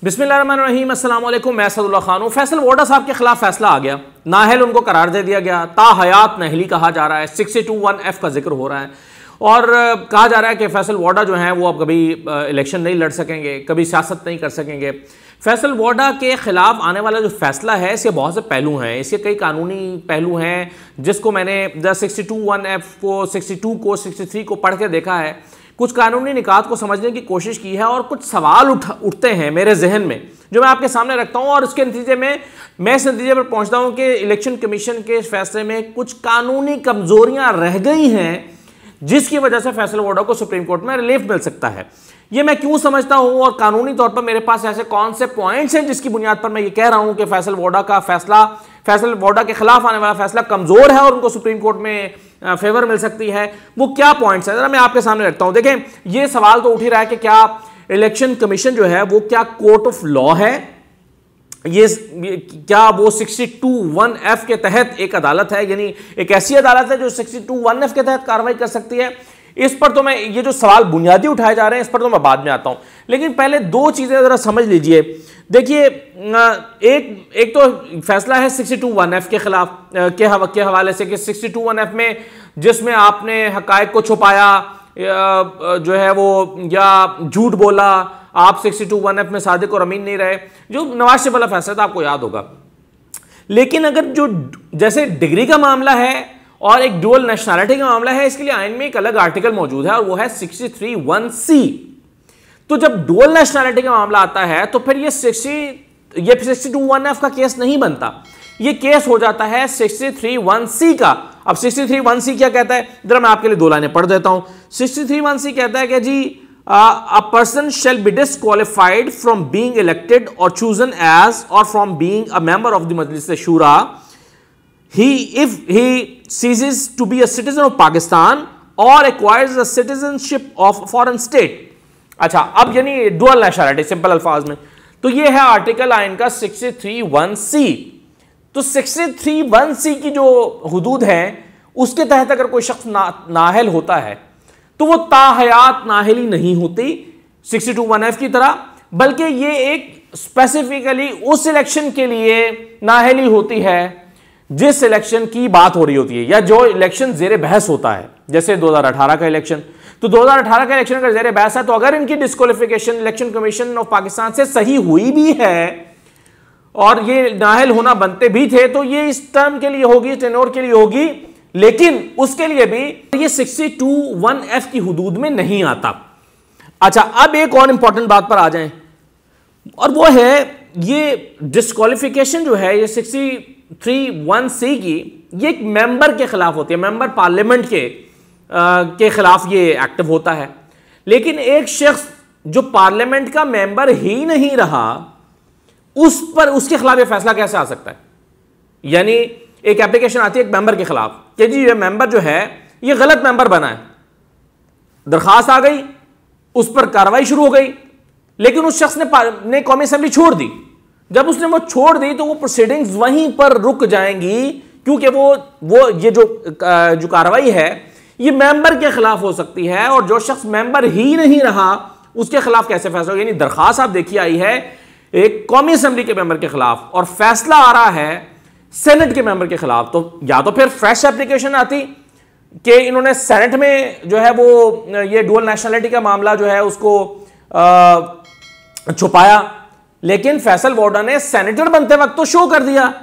बिस्मिल्लाहिर्रहमानिर्रहीम, अस्सलाम वालेकुम। मैं असदुल्लाह खान हूँ। फैसल वोडा साहब के खिलाफ फैसला आ गया, नाहल उनको करार दे दिया गया, ताहयात नाहली कहा जा रहा है। 62(1)F का जिक्र हो रहा है और कहा जा रहा है कि फैसल वोडा जो हैं वो अब कभी इलेक्शन नहीं लड़ सकेंगे, कभी सियासत नहीं कर सकेंगे। फैसल वोडा के खिलाफ आने वाला जो फैसला है इसके बहुत से पहलू हैं, इसके कई कानूनी पहलू हैं जिसको मैंने 62(1)F को, 62 को, 63 को पढ़ के देखा है। कुछ कानूनी निकात को समझने की कोशिश की है और कुछ सवाल उठते हैं मेरे जहन में जो मैं आपके सामने रखता हूं और इसके नतीजे में मैं इस नतीजे पर पहुंचता हूं कि इलेक्शन कमीशन के फैसले में कुछ कानूनी कमजोरियां रह गई हैं जिसकी वजह से फैसल वोडा को सुप्रीम कोर्ट में रिलीफ मिल सकता है। ये मैं क्यों समझता हूं और कानूनी तौर पर मेरे पास ऐसे कौन से पॉइंट्स हैं जिसकी बुनियाद पर मैं ये कह रहा हूं कि फैसल वोडा का फैसला, फैसल वोडा के खिलाफ आने वाला फैसला कमजोर है और उनको सुप्रीम कोर्ट में फेवर मिल सकती है। वो क्या पॉइंट्स है जरा मैं आपके सामने रखता हूं। देखें, ये सवाल तो उठ ही रहा है कि क्या इलेक्शन कमीशन जो है वो क्या कोर्ट ऑफ लॉ है, ये क्या वो 62(1)F के तहत एक अदालत है, यानी एक ऐसी अदालत है जो 62(1)F के तहत कार्रवाई कर सकती है। इस पर तो मैं, ये जो सवाल बुनियादी उठाए जा रहे हैं इस पर तो मैं बाद में आता हूं, लेकिन पहले दो चीजें जरा समझ लीजिए। देखिए, एक तो फैसला है 62(1)F के खिलाफ के हवाले से कि 62(1)F में जिसमें आपने हकायक को छुपाया जो है वो या झूठ बोला, आप 62(1)F में सादिक और अमीन नहीं रहे, जो नवाज शरीफ वाला फैसला था आपको याद होगा। लेकिन अगर जो जैसे डिग्री का मामला है और एक डुअल नेशनैलिटी का मामला है, इसके लिए आइन में एक अलग आर्टिकल मौजूद है और वो है 63(1)C। तो जब डुअल नेशनैलिटी का मामला आता है तो फिर ये 62(1)F का केस नहीं बनता, ये केस हो जाता है 63(1)C का। अब 63(1)C क्या कहता है, जरा मैं आपके लिए दो लाइनें पढ़ देता हूं। 63(1)C कहता है कि जी a person shall be disqualified from being elected or chosen as or from being a member of the Majlis Shura if he ceases to be a citizen of Pakistan or acquires the citizenship of a foreign state। अच्छा, अब यानी dual nationality simple अल्फाज में, तो ये है article आइन का 63(1)C। तो 63(1)C की जो हुदूद है उसके तहत अगर कोई शख्स नाहल होता है तो वो ताहयात नाहली नहीं होती 62(1)F की तरह, बल्कि ये एक स्पेसिफिकली उस इलेक्शन के लिए नाहली होती है जिस इलेक्शन की बात हो रही होती है या जो इलेक्शन जेर बहस होता है। जैसे 2018 का इलेक्शन, तो 2018 का इलेक्शन अगर जेर बहस है तो अगर इनकी disqualification election commission of Pakistan से सही हुई भी है और ये नाहल होना बनते भी थे तो ये इस टर्म के लिए होगी, टेन्योर के लिए होगी, लेकिन उसके लिए भी ये 62(1)F की हुदूद में नहीं आता। अच्छा, अब एक और इंपॉर्टेंट बात पर आ जाएं और वो है ये डिस्क्वालिफिकेशन जो है ये 63(1)C की, ये एक मेंबर के खिलाफ होती है, मेंबर पार्लियामेंट के खिलाफ ये एक्टिव होता है। लेकिन एक शख्स जो पार्लियामेंट का मेंबर ही नहीं रहा उस पर, उसके खिलाफ ये फैसला कैसे आ सकता है? यानी एक एप्लीकेशन आती है एक मेंबर के खिलाफ कि जी ये मेंबर जो है ये गलत मेंबर बना है, दरखास्त आ गई, उस पर कार्रवाई शुरू हो गई, लेकिन उस शख्स ने कौमी असेंबली छोड़ दी। जब उसने वो छोड़ दी तो वो प्रोसीडिंग्स वहीं पर रुक जाएंगी क्योंकि वो ये जो कार्रवाई है ये मेंबर के खिलाफ हो सकती है और जो शख्स मेंबर ही नहीं रहा उसके खिलाफ कैसे फैसला हो। यानी दरखास्त आप देखिए आई है एक कौमी असेंबली के मेंबर के खिलाफ और फैसला आ रहा है सेनेट के मेंबर के खिलाफ, तो या तो फिर फ्रेश एप्लीकेशन आती कि इन्होंने सेनेट में जो है वो ये डुअल नेशनैलिटी का मामला जो है उसको छुपाया, लेकिन फैसल वोडा ने सेनेटर बनते वक्त तो शो कर दिया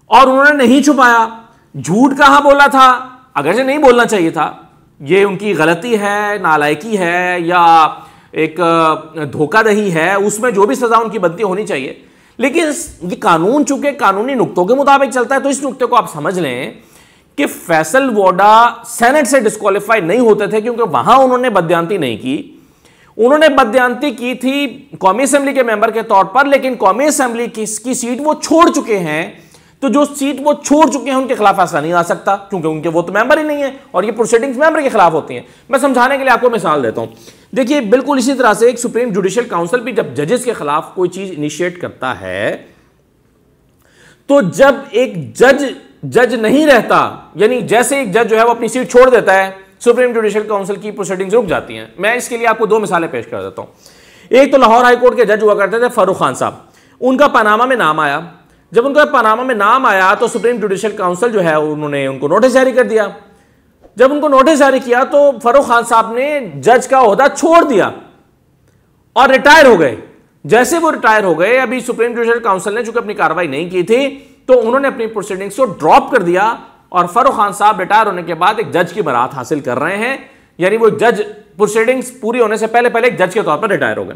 और उन्होंने नहीं छुपाया। झूठ कहां बोला था, अगरचे नहीं बोलना चाहिए था, ये उनकी गलती है, नालायकी है या एक धोखाधड़ी है, उसमें जो भी सजा उनकी बनती होनी चाहिए। लेकिन ये कानून चूंकि कानूनी नुक्तों के मुताबिक चलता है तो इस नुक्ते को आप समझ लें कि फैसल वोडा सेनेट से डिस्क्वालीफाई नहीं होते थे क्योंकि वहां उन्होंने बदयांती नहीं की। उन्होंने बदयांती की थी कौमी असेंबली के मेंबर के तौर पर, लेकिन कौमी असेंबली की सीट वो छोड़ चुके हैं, तो जो सीट वो छोड़ चुके हैं उनके खिलाफ फैसला नहीं आ सकता क्योंकि उनके वो तो मेंबर ही नहीं है और ये प्रोसीडिंग्स मेंबर के खिलाफ होती हैं। मैं समझाने के लिए आपको मिसाल देता हूं। देखिए, बिल्कुल इसी तरह से एक सुप्रीम जुडिशियल काउंसिल भी जब जजेस के खिलाफ कोई चीज इनिशिएट करता है तो जब एक जज नहीं रहता, यानी जैसे एक जज जो है वो अपनी सीट छोड़ देता है, सुप्रीम जुडिशियल काउंसिल की प्रोसीडिंग्स रुक जाती हैं। मैं इसके लिए आपको दो मिसालें पेश कर देता हूं। एक तो लाहौर हाई कोर्ट के जज हुआ करते थे फारूक खान साहब, उनका पनामा में नाम आया। जब उनका पनामा में नाम आया तो सुप्रीम जुडिशियल काउंसिल जो है उन्होंने उनको नोटिस जारी कर दिया। जब उनको नोटिस जारी किया तो फारूक खान साहब ने जज का ओहदा छोड़ दिया और रिटायर हो गए। जैसे वो रिटायर हो गए, अभी सुप्रीम जुडिशियल काउंसिल ने चूंकि अपनी कार्रवाई नहीं की थी तो उन्होंने अपनी प्रोसीडिंग्स को ड्रॉप कर दिया और फारूक खान साहब रिटायर होने के बाद एक जज की बरात हासिल कर रहे हैं, यानी वो जज प्रोसीडिंग्स पूरी होने से पहले पहले एक जज के तौर पर रिटायर हो गए।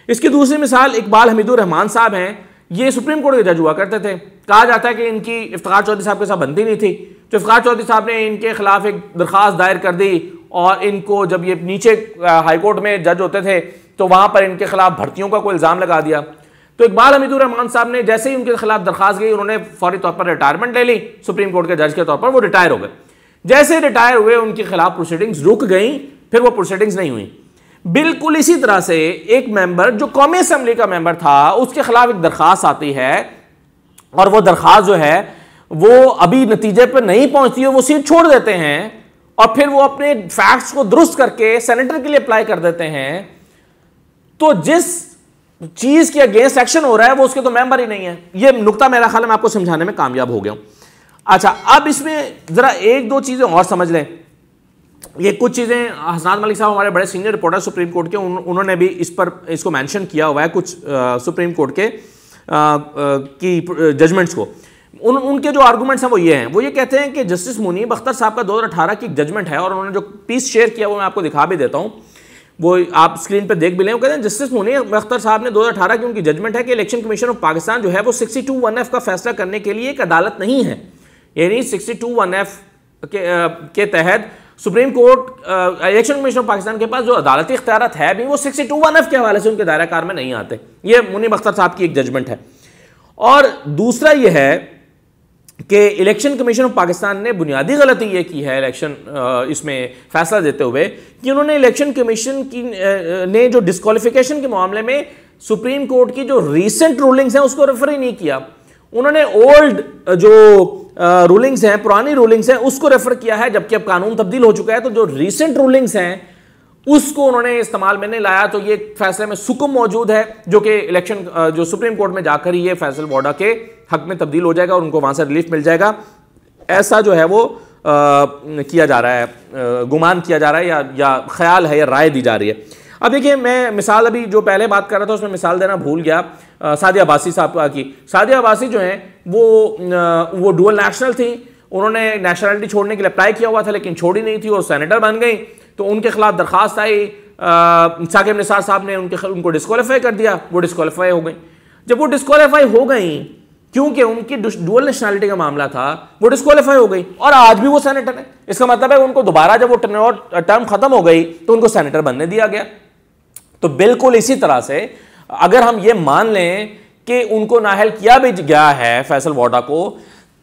इसकी दूसरी मिसाल इकबाल हमीदुर रहमान साहब हैं। ये सुप्रीम कोर्ट के जज हुआ करते थे। कहा जाता है कि इनकी इफ्तिखार चौधरी साहब के साथ बनती नहीं थी, तो इफ्तिखार चौधरी साहब ने इनके खिलाफ एक दरखास्त दायर कर दी और इनको जब ये नीचे हाईकोर्ट में जज होते थे तो वहां पर इनके खिलाफ भर्तियों का कोई इल्जाम लगा दिया। तो इकबाल हमीदुर रहमान साहब ने जैसे ही उनके खिलाफ दरखास्त गई, उन्होंने फौरी तौर पर रिटायरमेंट ले ली सुप्रीम कोर्ट के जज के तौर पर। वो रिटायर हो गए। जैसे रिटायर हुए उनके खिलाफ प्रोसीडिंग्स रुक गई, फिर वो प्रोसीडिंग्स नहीं हुई। बिल्कुल इसी तरह से एक मेंबर जो कौमी असेंबली का मेंबर था उसके खिलाफ एक दरखास्त आती है और वो दरखास्त जो है वो अभी नतीजे पर नहीं पहुंचती है, वो सीट छोड़ देते हैं और फिर वो अपने फैक्ट्स को दुरुस्त करके सेनेटर के लिए अप्लाई कर देते हैं। तो जिस चीज के अगेंस्ट एक्शन हो रहा है वो उसके तो मेंबर ही नहीं है। ये नुकता मेरा ख्याल है मैं आपको समझाने में कामयाब हो गया हूं। अच्छा, अब इसमें जरा एक दो चीजें और समझ लें। ये कुछ चीजें हसनात मलिक साहब हमारे बड़े सीनियर रिपोर्टर सुप्रीम कोर्ट के, उन्होंने भी इसको मेंशन किया हुआ है कुछ सुप्रीम कोर्ट के की जजमेंट्स को। उनके जो आर्गूमेंट्स हैं वो ये कहते हैं कि जस्टिस मुनीब अख्तर साहब का 2018 की जजमेंट है और उन्होंने जो पीस शेयर किया वो मैं आपको दिखा भी देता हूं, वो आप स्क्रीन पे देख भी लें। वो कहते हैं जस्टिस मुनीब अख्तर साहब ने 2018 की उनकी जजमेंट है कि इलेक्शन कमीशन ऑफ पाकिस्तान जो है वो 62(1)(f) का फैसला करने के लिए एक अदालत नहीं है। यानी 62(1)(f) के तहत supreme court election commission of Pakistan के पास जो अदालती इख्तियारात है भी वो 62(1)(f) के हवाले से उनके दायरा कार में नहीं आते। ये मुनीब अख्तर साहब की एक जजमेंट है। और दूसरा ये है कि इलेक्शन कमीशन ऑफ पाकिस्तान ने बुनियादी गलती ये की है इलेक्शन इसमें फैसला देते हुए कि उन्होंने इलेक्शन कमीशन की ने जो डिस्क्वालिफिकेशन के मामले में सुप्रीम कोर्ट की जो रीसेंट रूलिंग्स हैं उसको रेफर ही नहीं किया। उन्होंने ओल्ड जो रूलिंग्स हैं, पुरानी रूलिंग्स हैं, उसको रेफर किया है, जबकि अब कानून तब्दील हो चुका है। तो जो रीसेंट रूलिंग्स हैं उसको उन्होंने इस्तेमाल में नहीं लाया। तो ये फैसले में सुकुम मौजूद है जो कि इलेक्शन जो सुप्रीम कोर्ट में जाकर ही ये फैसल वाडा के हक में तब्दील हो जाएगा और उनको वहां से रिलीफ मिल जाएगा। ऐसा जो है वो किया जा रहा है, गुमान किया जा रहा है या ख्याल है या राय दी जा रही है। अब देखिए, मैं मिसाल अभी जो पहले बात कर रहा था उसमें मिसाल देना भूल गया सादिया अब्बासी साहब की। सादिया अब्बासी जो हैं वो डुअल नेशनल थी। उन्होंने नेशनलिटी छोड़ने के लिए अप्लाई किया हुआ था लेकिन छोड़ी नहीं थी और सेनेटर बन गई। तो उनके खिलाफ दरखास्त आई, साकिब निसार साहब ने उनको डिस्क्वालीफाई कर दिया, वो डिस्क्वालीफाई हो गई। जब वो डिस्क्वालीफाई हो गई क्योंकि उनकी डुअल नेशनलिटी का मामला था, वो डिस्क्वालीफाई हो गई और आज भी वो सेनेटर है। इसका मतलब है उनको दोबारा जब वो टर्म खत्म हो गई तो उनको सेनेटर बनने दिया गया। तो बिल्कुल इसी तरह से अगर हम ये मान लें कि उनको नाअहल किया भी गया है फैसल वाडा को,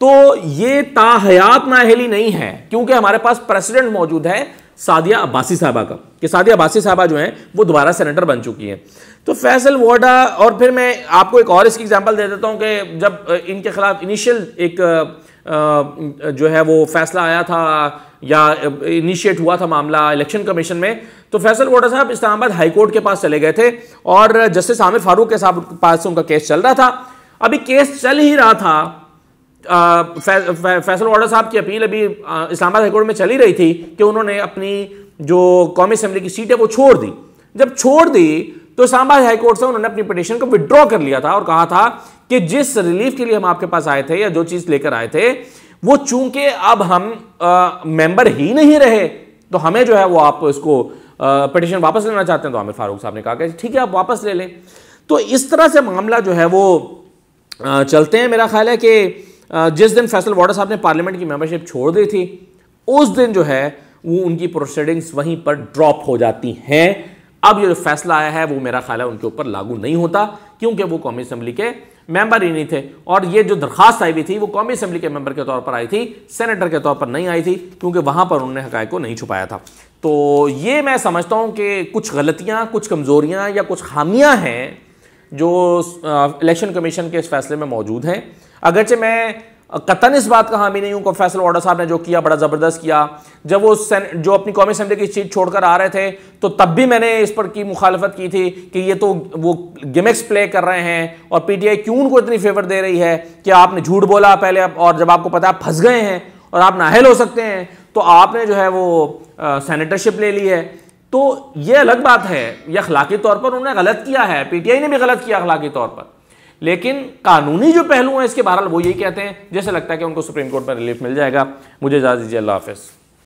तो ये ताहयात नाअहली नहीं है क्योंकि हमारे पास प्रेसिडेंट मौजूद है सादिया अब्बासी साहबा का, कि सादिया अब्बासी साहबा जो हैं वो दोबारा सेनेटर बन चुकी हैं। तो फैसल वाडा, और फिर मैं आपको एक और इसकी एग्जांपल दे देता हूं कि जब इनके खिलाफ इनिशियल एक जो है वो फैसला आया था या इनिशिएट हुआ था मामला इलेक्शन कमीशन में, तो फैसल वाडा साहब इस्लामाबाद हाई कोर्ट के पास चले गए थे और जस्टिस आमिर फारूक के साहब पास उनका केस चल रहा था। अभी केस चल ही रहा था, फैसल वाडा साहब की अपील अभी इस्लामाबाद हाई कोर्ट में चली रही थी कि उन्होंने अपनी जो कौमी असेंबली की सीट है वो छोड़ दी। जब छोड़ दी तो इस्लामाबाद हाई कोर्ट से उन्होंने अपनी पिटीशन को विड्रॉ कर लिया था और कहा था कि जिस रिलीफ के लिए हम आपके पास आए थे या जो चीज लेकर आए थे वो चूंकि अब हम मेंबर ही नहीं रहे तो हमें जो है वो आप इसको पिटीशन वापस लेना चाहते हैं। तो आमिर फारूक साहब ने कहा कि ठीक है आप वापस ले लें। तो इस तरह से मामला जो है वो चलते हैं। मेरा ख्याल है कि जिस दिन फैसल वाडा साहब ने पार्लियामेंट की मेंबरशिप छोड़ दी थी उस दिन जो है वो उनकी प्रोसीडिंग्स वहीं पर ड्रॉप हो जाती हैं। अब ये जो फैसला आया है वो मेरा ख्याल है उनके ऊपर लागू नहीं होता क्योंकि वो कौमी असेंबली के मेंबर ही नहीं थे और ये जो दरखास्त आई हुई थी वो कौमी असेंबली के मेंबर के तौर पर आई थी, सेनेटर के तौर पर नहीं आई थी क्योंकि वहां पर उन्होंने हक़ाइक़ को नहीं छुपाया था। तो ये मैं समझता हूं कि कुछ गलतियां, कुछ कमजोरियां या कुछ खामियां हैं जो इलेक्शन कमीशन के इस फैसले में मौजूद हैं। अगरचे मैं कतन इस बात का हामी नहीं हूं कि फैसल वाडा साहब ने जो किया बड़ा ज़बरदस्त किया। जब वो जो अपनी कौमी असेंबली की सीट छोड़कर आ रहे थे तो तब भी मैंने इस पर की मुखालफत की थी कि ये तो वो गिमिक्स प्ले कर रहे हैं और पीटीआई क्यों उनको इतनी फेवर दे रही है कि आपने झूठ बोला पहले, और जब आपको पता है आप फंस गए हैं और आप नाअहल हो सकते हैं तो आपने जो है वो सेनेटरशिप ले ली है। तो ये अलग बात है, ये अखलाकी तौर पर उन्होंने गलत किया है, पीटीआई ने भी गलत किया अखलाकी तौर पर, लेकिन कानूनी जो पहलू है इसके बहरहाल वो यही कहते हैं, जैसे लगता है कि उनको सुप्रीम कोर्ट में रिलीफ मिल जाएगा। मुझे इजाज़त दीजिए, अल्लाह हाफ़िज़।